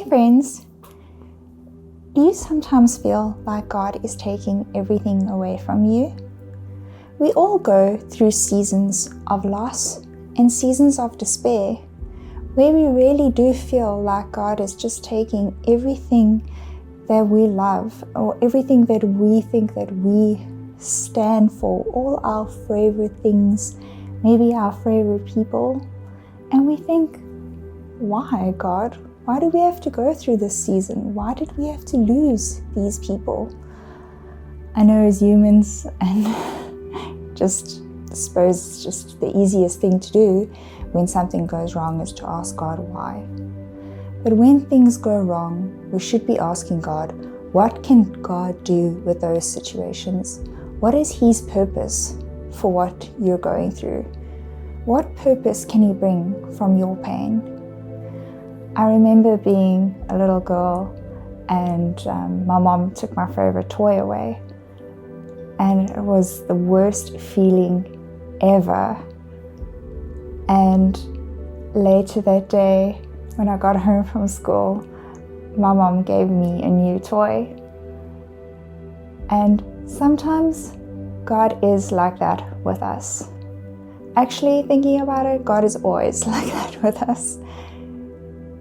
Hey friends, do you sometimes feel like God is taking everything away from you? We all go through seasons of loss and seasons of despair where we really do feel like God is just taking everything that we love or everything that we think that we stand for, all our favorite things, maybe our favorite people, and we think, why, God? Why do we have to go through this season? Why did we have to lose these people? I know as humans, and just I suppose it's just the easiest thing to do when something goes wrong is to ask God why. But when things go wrong, we should be asking God, what can God do with those situations? What is His purpose for what you're going through? What purpose can He bring from your pain? I remember being a little girl and my mom took my favorite toy away, and it was the worst feeling ever. And later that day, when I got home from school, my mom gave me a new toy. And sometimes God is like that with us. Actually, thinking about it, God is always like that with us.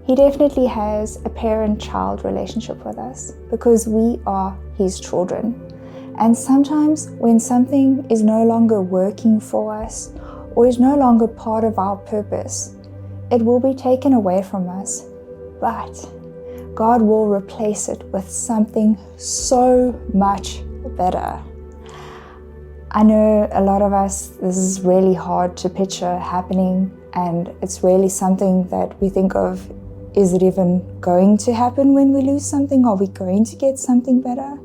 He definitely has a parent-child relationship with us because we are His children. And sometimes when something is no longer working for us or is no longer part of our purpose, it will be taken away from us. But God will replace it with something so much better. I know a lot of us, this is really hard to picture happening, and it's really something that we think of, is it even going to happen when we lose something? Are we going to get something better?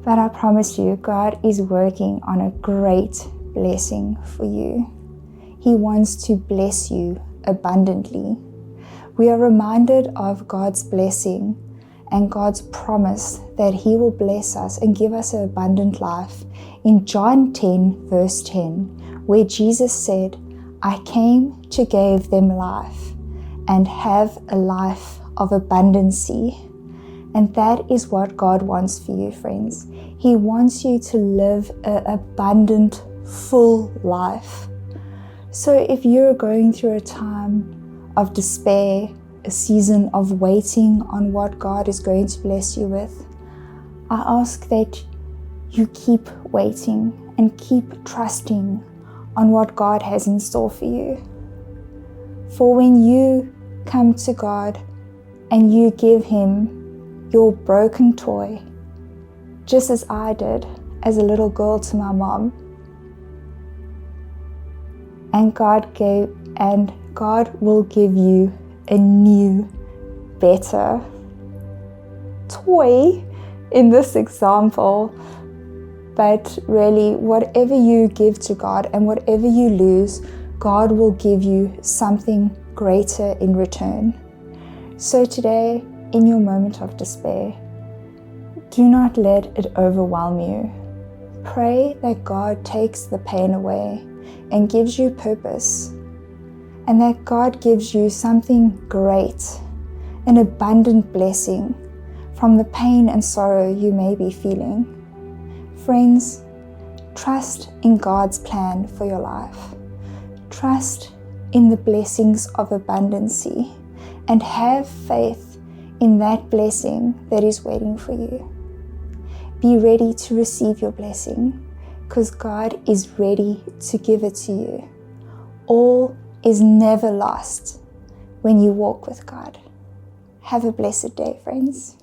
But I promise you, God is working on a great blessing for you. He wants to bless you abundantly. We are reminded of God's blessing and God's promise that He will bless us and give us an abundant life in John 10 verse 10, where Jesus said, I came to give them life and have a life of abundancy. And that is what God wants for you, friends. He wants you to live an abundant, full life. So if you're going through a time of despair, a season of waiting on what God is going to bless you with, I ask that you keep waiting and keep trusting on what God has in store for you. For when you come to God and you give Him your broken toy, just as I did as a little girl to my mom, and God will give you a new, better toy in this example. But really, whatever you give to God and whatever you lose, God will give you something greater in return. So today, in your moment of despair, do not let it overwhelm you. Pray that God takes the pain away and gives you purpose, and that God gives you something great, an abundant blessing from the pain and sorrow you may be feeling. Friends, trust in God's plan for your life. Trust in the blessings of abundancy and have faith in that blessing that is waiting for you. Be ready to receive your blessing because God is ready to give it to you. All is never lost when you walk with God. Have a blessed day, friends.